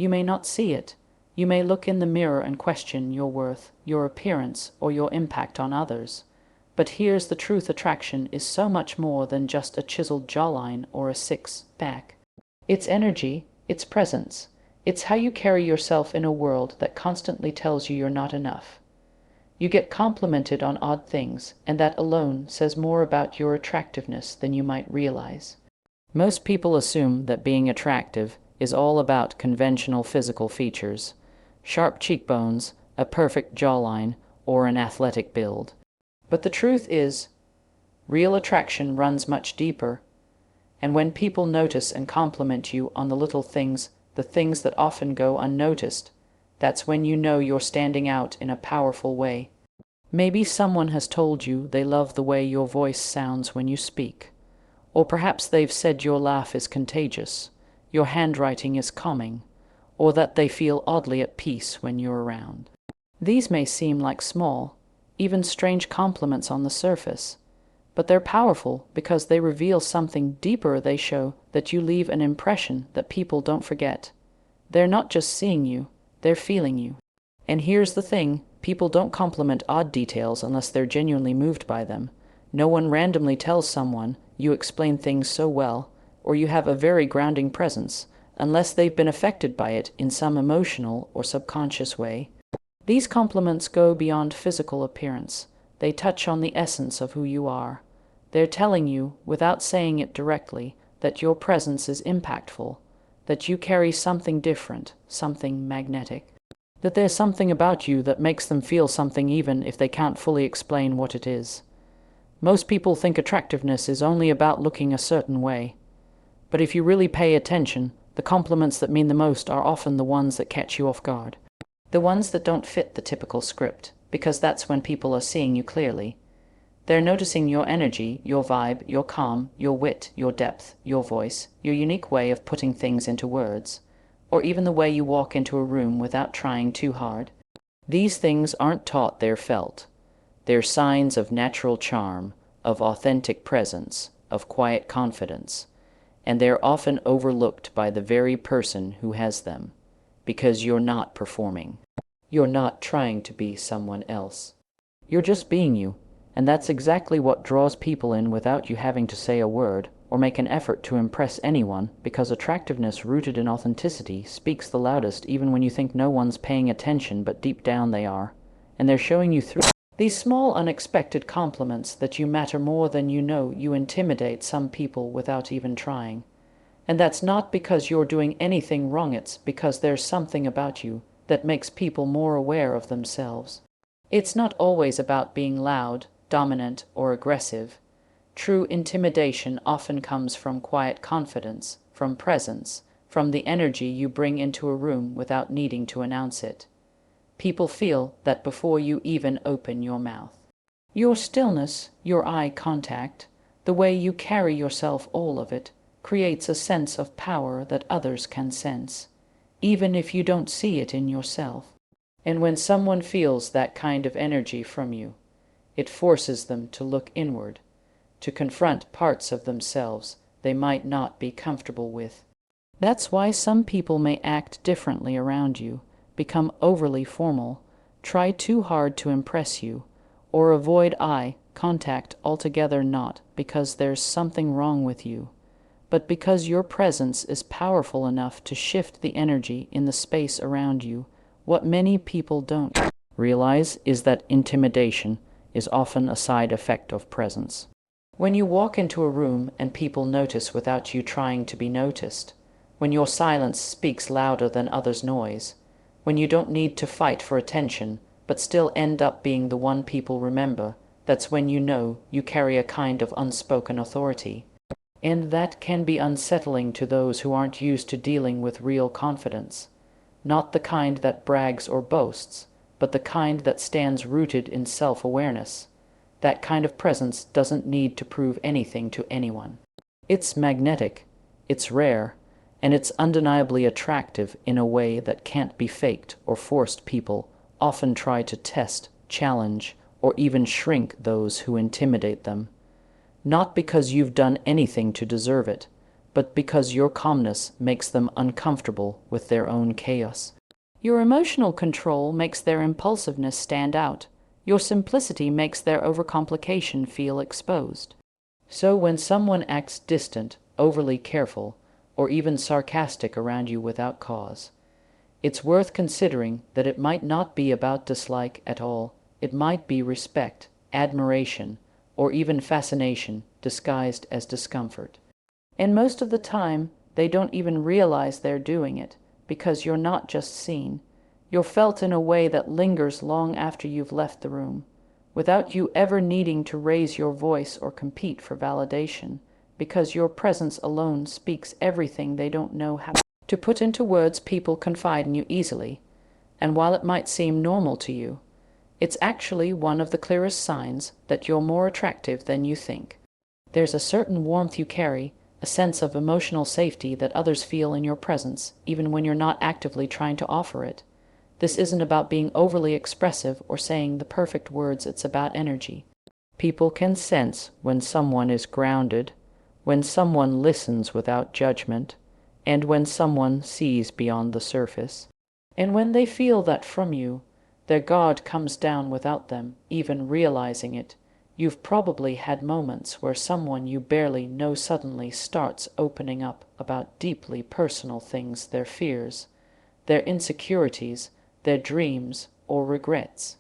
You may not see it. You may look in the mirror and question your worth, your appearance, or your impact on others. But here's the truth: attraction is so much more than just a chiseled jawline or a six-pack. It's energy, it's presence. It's how you carry yourself in a world that constantly tells you you're not enough. You get complimented on odd things, and that alone says more about your attractiveness than you might realize. Most people assume that being attractive is all about conventional physical features, sharp cheekbones, a perfect jawline, or an athletic build. But the truth is, real attraction runs much deeper. And when people notice and compliment you on the little things, the things that often go unnoticed, that's when you know you're standing out in a powerful way. Maybe someone has told you they love the way your voice sounds when you speak. Or perhaps they've said your laugh is contagious, your handwriting is calming, or that they feel oddly at peace when you're around. These may seem like small, even strange compliments on the surface, but they're powerful because they reveal something deeper. They show that you leave an impression that people don't forget. They're not just seeing you, they're feeling you. And here's the thing, people don't compliment odd details unless they're genuinely moved by them. No one randomly tells someone, "You explain things so well," or "You have a very grounding presence," unless they've been affected by it in some emotional or subconscious way. These compliments go beyond physical appearance. They touch on the essence of who you are. They're telling you, without saying it directly, that your presence is impactful, that you carry something different, something magnetic, that there's something about you that makes them feel something even if they can't fully explain what it is. Most people think attractiveness is only about looking a certain way. But if you really pay attention, the compliments that mean the most are often the ones that catch you off guard. The ones that don't fit the typical script, because that's when people are seeing you clearly. They're noticing your energy, your vibe, your calm, your wit, your depth, your voice, your unique way of putting things into words, or even the way you walk into a room without trying too hard. These things aren't taught, they're felt. They're signs of natural charm, of authentic presence, of quiet confidence, and they're often overlooked by the very person who has them, because you're not performing. You're not trying to be someone else. You're just being you, and that's exactly what draws people in without you having to say a word or make an effort to impress anyone, because attractiveness rooted in authenticity speaks the loudest even when you think no one's paying attention, but deep down they are, and they're showing you through. These small, unexpected compliments that you matter more than you know. You intimidate some people without even trying. And that's not because you're doing anything wrong, it's because there's something about you that makes people more aware of themselves. It's not always about being loud, dominant, or aggressive. True intimidation often comes from quiet confidence, from presence, from the energy you bring into a room without needing to announce it. People feel that before you even open your mouth. Your stillness, your eye contact, the way you carry yourself, all of it, creates a sense of power that others can sense, even if you don't see it in yourself. And when someone feels that kind of energy from you, it forces them to look inward, to confront parts of themselves they might not be comfortable with. That's why some people may act differently around you, become overly formal, try too hard to impress you, or avoid eye contact altogether, not because there's something wrong with you, but because your presence is powerful enough to shift the energy in the space around you. What many people don't realize is that intimidation is often a side effect of presence. When you walk into a room and people notice without you trying to be noticed, when your silence speaks louder than others' noise, when you don't need to fight for attention but still end up being the one people remember, that's when you know you carry a kind of unspoken authority. And that can be unsettling to those who aren't used to dealing with real confidence. Not the kind that brags or boasts, but the kind that stands rooted in self-awareness. That kind of presence doesn't need to prove anything to anyone. It's magnetic, it's rare, and it's undeniably attractive in a way that can't be faked or forced. People often try to test, challenge, or even shrink those who intimidate them. Not because you've done anything to deserve it, but because your calmness makes them uncomfortable with their own chaos. Your emotional control makes their impulsiveness stand out. Your simplicity makes their overcomplication feel exposed. So when someone acts distant, overly careful, or even sarcastic around you without cause, it's worth considering that it might not be about dislike at all. It might be respect, admiration, or even fascination disguised as discomfort. And most of the time, they don't even realize they're doing it, because you're not just seen. You're felt in a way that lingers long after you've left the room, without you ever needing to raise your voice or compete for validation, because your presence alone speaks everything they don't know how to put into words. People confide in you easily, and while it might seem normal to you, it's actually one of the clearest signs that you're more attractive than you think. There's a certain warmth you carry, a sense of emotional safety that others feel in your presence, even when you're not actively trying to offer it. This isn't about being overly expressive or saying the perfect words, it's about energy. People can sense when someone is grounded, when someone listens without judgment, and when someone sees beyond the surface. And when they feel that from you, their guard comes down without them even realizing it. You've probably had moments where someone you barely know suddenly starts opening up about deeply personal things, their fears, their insecurities, their dreams or regrets.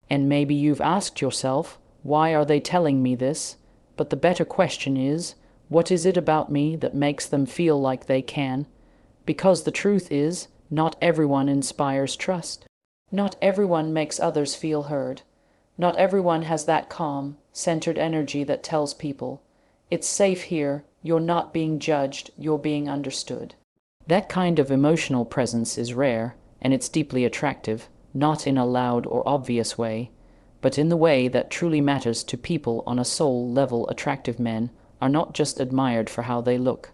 And maybe you've asked yourself, why are they telling me this? But the better question is, what is it about me that makes them feel like they can? Because the truth is, not everyone inspires trust. Not everyone makes others feel heard. Not everyone has that calm, centered energy that tells people, it's safe here, you're not being judged, you're being understood. That kind of emotional presence is rare, and it's deeply attractive, not in a loud or obvious way, but in the way that truly matters to people on a soul level. Attractive men are not just admired for how they look,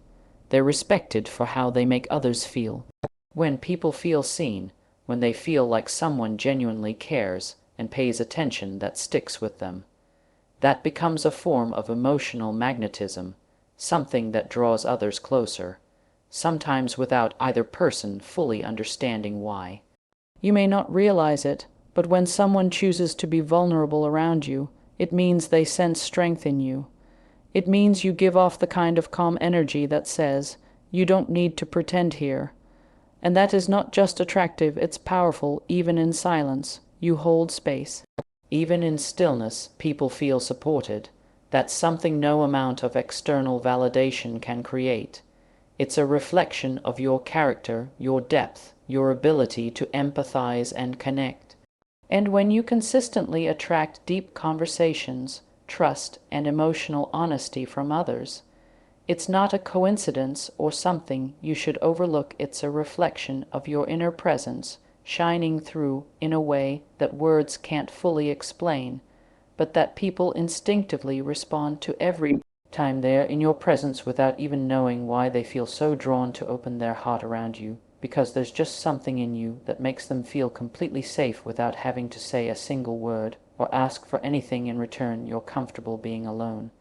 they're respected for how they make others feel. When people feel seen, when they feel like someone genuinely cares and pays attention, that sticks with them. That becomes a form of emotional magnetism, something that draws others closer, sometimes without either person fully understanding why. You may not realize it, but when someone chooses to be vulnerable around you, it means they sense strength in you. It means you give off the kind of calm energy that says, you don't need to pretend here. And that is not just attractive, it's powerful. Even in silence, you hold space. Even in stillness, people feel supported. That's something no amount of external validation can create. It's a reflection of your character, your depth, your ability to empathize and connect. And when you consistently attract deep conversations, trust, and emotional honesty from others, it's not a coincidence or something you should overlook. It's a reflection of your inner presence, shining through in a way that words can't fully explain, but that people instinctively respond to every time they're in your presence without even knowing why. They feel so drawn to open their heart around you, because there's just something in you that makes them feel completely safe without having to say a single word or ask for anything in return. You're comfortable being alone.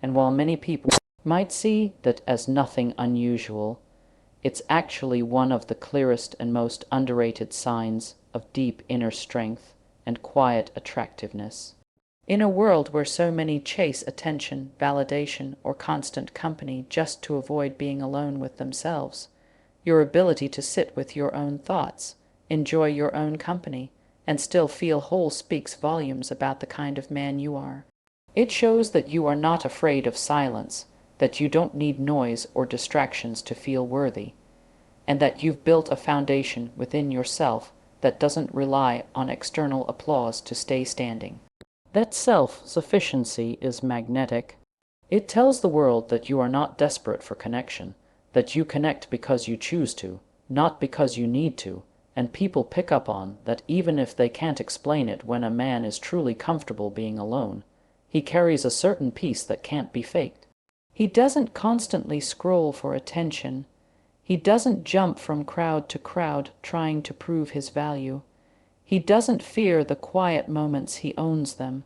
And while many people might see that as nothing unusual, it's actually one of the clearest and most underrated signs of deep inner strength and quiet attractiveness. In a world where so many chase attention, validation, or constant company just to avoid being alone with themselves, your ability to sit with your own thoughts, enjoy your own company, and still feel whole speaks volumes about the kind of man you are. It shows that you are not afraid of silence, that you don't need noise or distractions to feel worthy, and that you've built a foundation within yourself that doesn't rely on external applause to stay standing. That self-sufficiency is magnetic. It tells the world that you are not desperate for connection, that you connect because you choose to, not because you need to, and people pick up on that even if they can't explain it. When a man is truly comfortable being alone, he carries a certain peace that can't be faked. He doesn't constantly scroll for attention. He doesn't jump from crowd to crowd trying to prove his value. He doesn't fear the quiet moments, he owns them.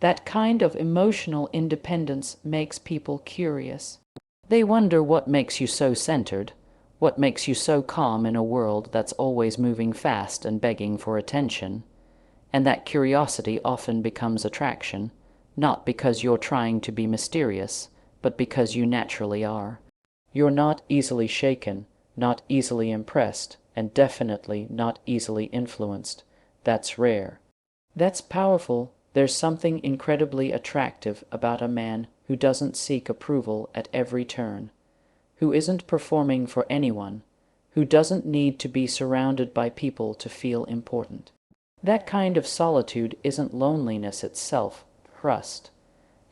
That kind of emotional independence makes people curious. They wonder what makes you so centered, what makes you so calm in a world that's always moving fast and begging for attention. And that curiosity often becomes attraction, not because you're trying to be mysterious, but because you naturally are. You're not easily shaken, not easily impressed, and definitely not easily influenced. That's rare. That's powerful. There's something incredibly attractive about a man who doesn't seek approval at every turn, who isn't performing for anyone, who doesn't need to be surrounded by people to feel important. That kind of solitude isn't loneliness itself, trust.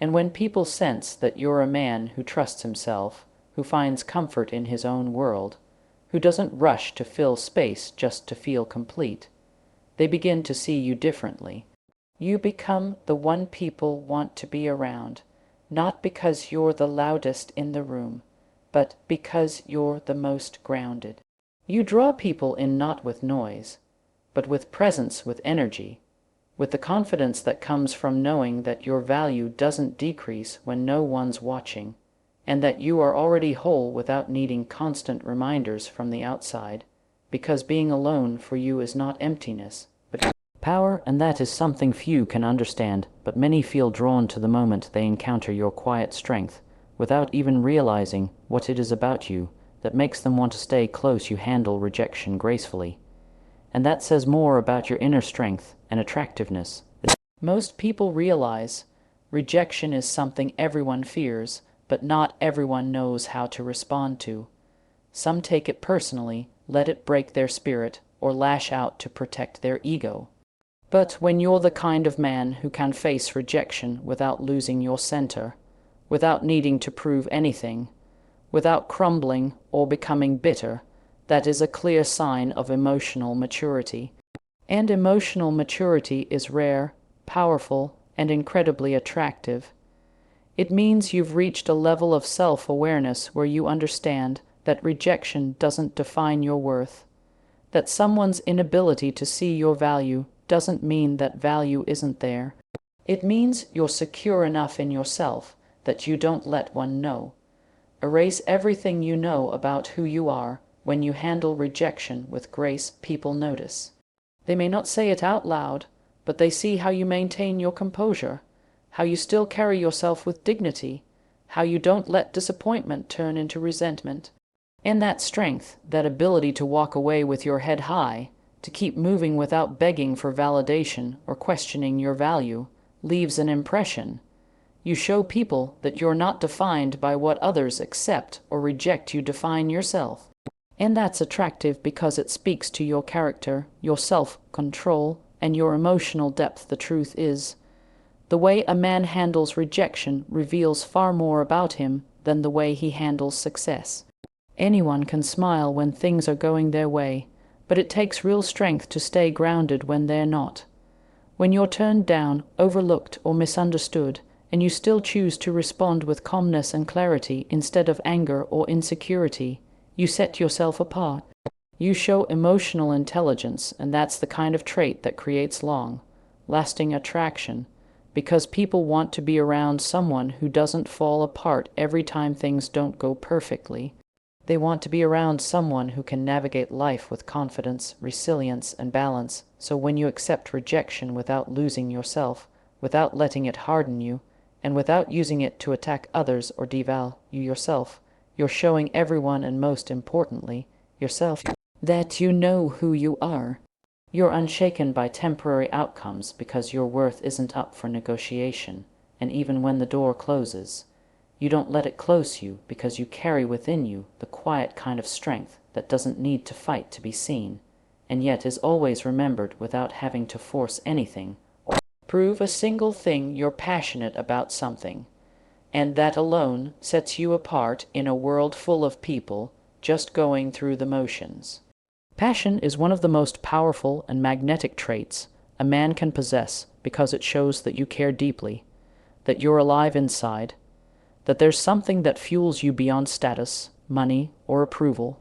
And when people sense that you're a man who trusts himself, who finds comfort in his own world, who doesn't rush to fill space just to feel complete, they begin to see you differently. You become the one people want to be around, not because you're the loudest in the room, but because you're the most grounded. You draw people in not with noise, but with presence, with energy, with the confidence that comes from knowing that your value doesn't decrease when no one's watching, and that you are already whole without needing constant reminders from the outside, because being alone for you is not emptiness, but power, and that is something few can understand, but many feel drawn to the moment they encounter your quiet strength, without even realizing what it is about you that makes them want to stay close. You handle rejection gracefully, and that says more about your inner strength and attractiveness. Most people realize rejection is something everyone fears, but not everyone knows how to respond to. Some take it personally, let it break their spirit, or lash out to protect their ego. But when you're the kind of man who can face rejection without losing your center, without needing to prove anything, without crumbling or becoming bitter, that is a clear sign of emotional maturity. And emotional maturity is rare, powerful, and incredibly attractive. It means you've reached a level of self-awareness where you understand that rejection doesn't define your worth, that someone's inability to see your value doesn't mean that value isn't there. It means you're secure enough in yourself that you don't let one know. Erase everything you know about who you are. When you handle rejection with grace, people notice. They may not say it out loud, but they see how you maintain your composure, how you still carry yourself with dignity, how you don't let disappointment turn into resentment. And that strength, that ability to walk away with your head high, to keep moving without begging for validation or questioning your value, leaves an impression. You show people that you're not defined by what others accept or reject. You define yourself. And that's attractive because it speaks to your character, your self-control, and your emotional depth. The truth is, the way a man handles rejection reveals far more about him than the way he handles success. Anyone can smile when things are going their way, but it takes real strength to stay grounded when they're not. When you're turned down, overlooked, or misunderstood, and you still choose to respond with calmness and clarity instead of anger or insecurity, you set yourself apart. You show emotional intelligence, and that's the kind of trait that creates lasting attraction, because people want to be around someone who doesn't fall apart every time things don't go perfectly. They want to be around someone who can navigate life with confidence, resilience, and balance. So when you accept rejection without losing yourself, without letting it harden you, and without using it to attack others or devalue yourself, you're showing everyone, and most importantly, yourself, that you know who you are. You're unshaken by temporary outcomes because your worth isn't up for negotiation, and even when the door closes, you don't let it close you because you carry within you the quiet kind of strength that doesn't need to fight to be seen, and yet is always remembered without having to force anything or prove a single thing. You're passionate about something, and that alone sets you apart in a world full of people just going through the motions. Passion is one of the most powerful and magnetic traits a man can possess because it shows that you care deeply, that you're alive inside, that there's something that fuels you beyond status, money, or approval.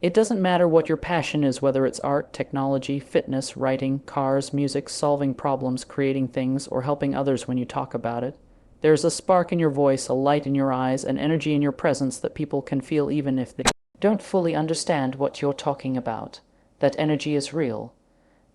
It doesn't matter what your passion is, whether it's art, technology, fitness, writing, cars, music, solving problems, creating things, or helping others. When you talk about it, There's a spark in your voice, a light in your eyes, an energy in your presence that people can feel even if they don't fully understand what you're talking about. That energy is real.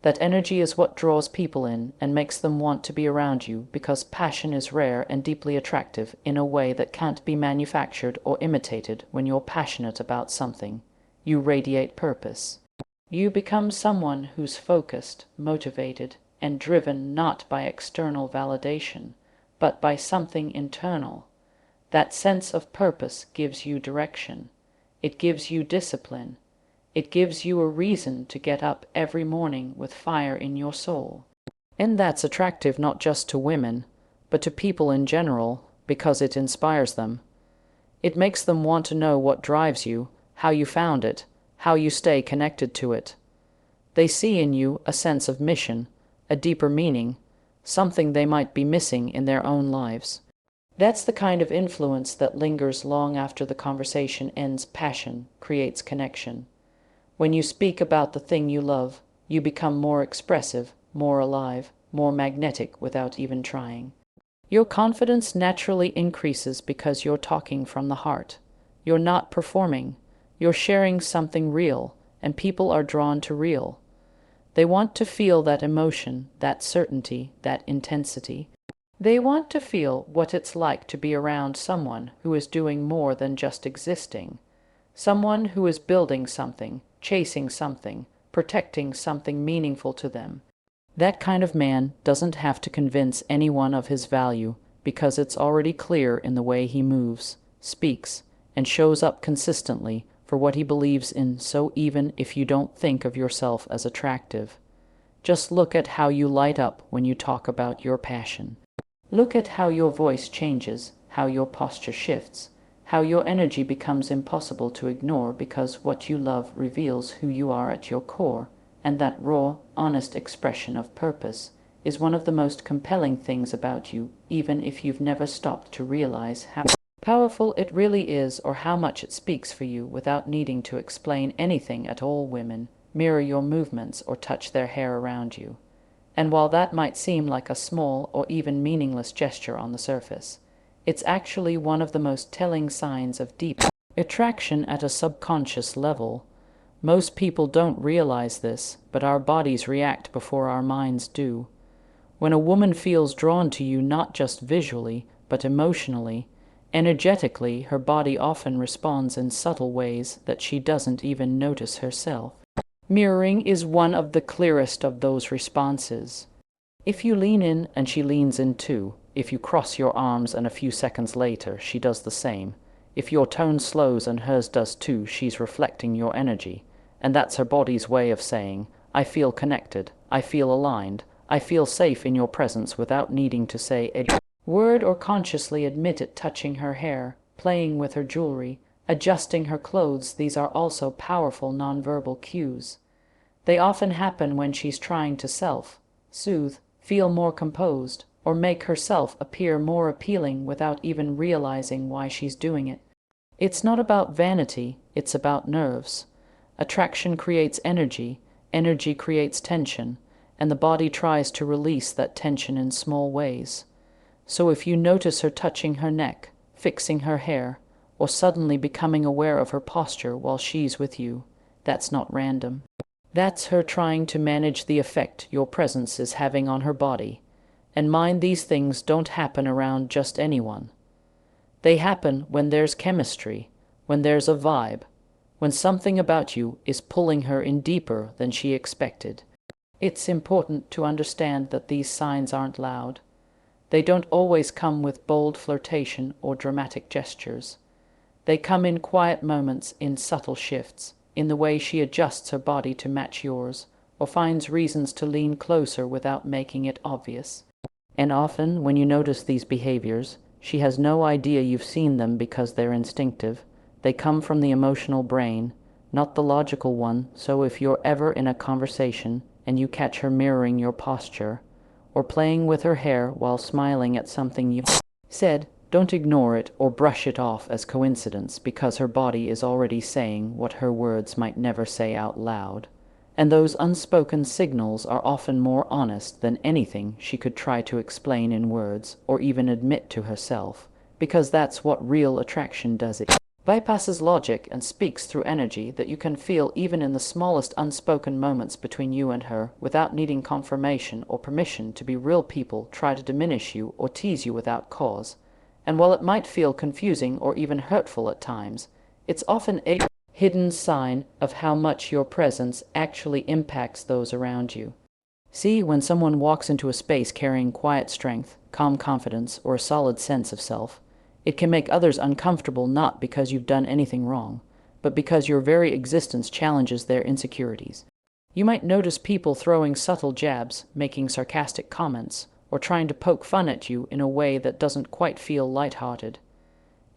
That energy is what draws people in and makes them want to be around you, because passion is rare and deeply attractive in a way that can't be manufactured or imitated. When you're passionate about something, you radiate purpose. You become someone who's focused, motivated, and driven not by external validation, but by something internal. That sense of purpose gives you direction. It gives you discipline. It gives you a reason to get up every morning with fire in your soul. And that's attractive not just to women, but to people in general, because it inspires them. It makes them want to know what drives you, how you found it, how you stay connected to it. They see in you a sense of mission, a deeper meaning, something they might be missing in their own lives. That's the kind of influence that lingers long after the conversation ends. Passion creates connection. When you speak about the thing you love, you become more expressive, more alive, more magnetic without even trying. Your confidence naturally increases because you're talking from the heart. You're not performing. You're sharing something real, and people are drawn to real. They want to feel that emotion, that certainty, that intensity. They want to feel what it's like to be around someone who is doing more than just existing. Someone who is building something, chasing something, protecting something meaningful to them. That kind of man doesn't have to convince anyone of his value, because it's already clear in the way he moves, speaks, and shows up consistently for what he believes in. So even if you don't think of yourself as attractive, just look at how you light up when you talk about your passion. Look at how your voice changes, how your posture shifts, how your energy becomes impossible to ignore, because what you love reveals who you are at your core, and that raw, honest expression of purpose is one of the most compelling things about you, even if you've never stopped to realize how powerful it really is or how much it speaks for you without needing to explain anything at all. Women mirror your movements or touch their hair around you. And while that might seem like a small or even meaningless gesture on the surface, it's actually one of the most telling signs of deep attraction at a subconscious level. Most people don't realize this, but our bodies react before our minds do. When a woman feels drawn to you not just visually, but emotionally, energetically, her body often responds in subtle ways that she doesn't even notice herself. Mirroring is one of the clearest of those responses. If you lean in and she leans in too, if you cross your arms and a few seconds later she does the same, if your tone slows and hers does too, she's reflecting your energy. And that's her body's way of saying, I feel connected, I feel aligned, I feel safe in your presence, without needing to say a word or consciously admit it. Touching her hair, playing with her jewelry, adjusting her clothes, these are also powerful nonverbal cues. They often happen when she's trying to self-soothe, feel more composed, or make herself appear more appealing without even realizing why she's doing it. It's not about vanity, it's about nerves. Attraction creates energy, energy creates tension, and the body tries to release that tension in small ways. So if you notice her touching her neck, fixing her hair, or suddenly becoming aware of her posture while she's with you, that's not random. That's her trying to manage the effect your presence is having on her body. And mind, these things don't happen around just anyone. They happen when there's chemistry, when there's a vibe, when something about you is pulling her in deeper than she expected. It's important to understand that these signs aren't loud. They don't always come with bold flirtation or dramatic gestures. They come in quiet moments, in subtle shifts, in the way she adjusts her body to match yours, or finds reasons to lean closer without making it obvious. And often, when you notice these behaviors, she has no idea you've seen them, because they're instinctive. They come from the emotional brain, not the logical one. So if you're ever in a conversation and you catch her mirroring your posture, or playing with her hair while smiling at something you've said, don't ignore it or brush it off as coincidence, because her body is already saying what her words might never say out loud. And those unspoken signals are often more honest than anything she could try to explain in words or even admit to herself, because that's what real attraction does. It bypasses logic and speaks through energy that you can feel even in the smallest unspoken moments between you and her, without needing confirmation or permission to be real. People try to diminish you or tease you without cause, and while it might feel confusing or even hurtful at times, it's often a hidden sign of how much your presence actually impacts those around you. See, when someone walks into a space carrying quiet strength, calm confidence, or a solid sense of self, it can make others uncomfortable, not because you've done anything wrong, but because your very existence challenges their insecurities. You might notice people throwing subtle jabs, making sarcastic comments, or trying to poke fun at you in a way that doesn't quite feel lighthearted.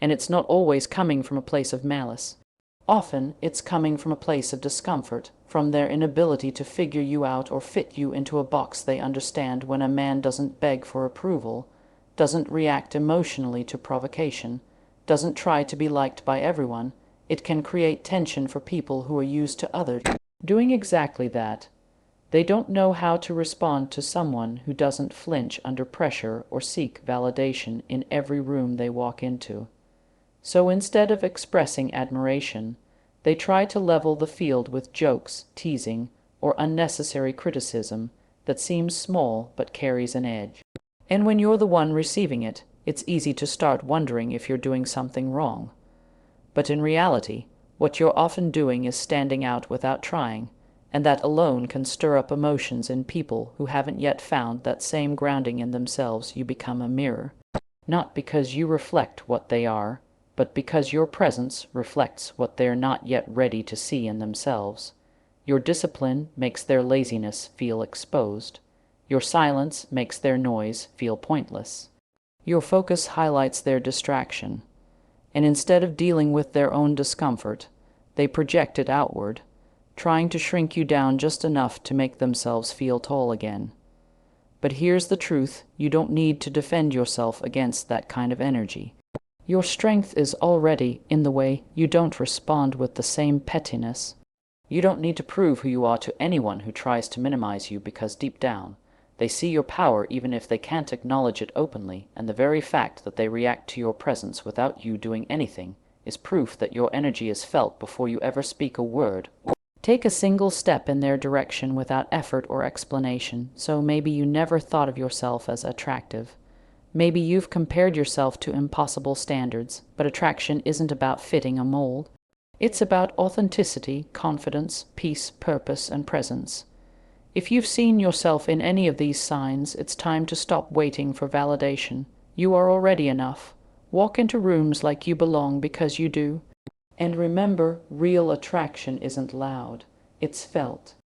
And it's not always coming from a place of malice. Often, it's coming from a place of discomfort, from their inability to figure you out or fit you into a box they understand. When a man doesn't beg for approval, doesn't react emotionally to provocation, doesn't try to be liked by everyone, it can create tension for people who are used to others doing exactly that. They don't know how to respond to someone who doesn't flinch under pressure or seek validation in every room they walk into. So instead of expressing admiration, they try to level the field with jokes, teasing, or unnecessary criticism that seems small but carries an edge. And when you're the one receiving it, it's easy to start wondering if you're doing something wrong. But in reality, what you're often doing is standing out without trying, and that alone can stir up emotions in people who haven't yet found that same grounding in themselves. You become a mirror, not because you reflect what they are, but because your presence reflects what they're not yet ready to see in themselves. Your discipline makes their laziness feel exposed. Your silence makes their noise feel pointless. Your focus highlights their distraction. And instead of dealing with their own discomfort, they project it outward, trying to shrink you down just enough to make themselves feel tall again. But here's the truth: you don't need to defend yourself against that kind of energy. Your strength is already in the way. You don't respond with the same pettiness. You don't need to prove who you are to anyone who tries to minimize you, because deep down, they see your power even if they can't acknowledge it openly, and the very fact that they react to your presence without you doing anything is proof that your energy is felt before you ever speak a word or take a single step in their direction without effort or explanation. So maybe you never thought of yourself as attractive. Maybe you've compared yourself to impossible standards, but attraction isn't about fitting a mold. It's about authenticity, confidence, peace, purpose, and presence. If you've seen yourself in any of these signs, it's time to stop waiting for validation. You are already enough. Walk into rooms like you belong, because you do. And remember, real attraction isn't loud, it's felt.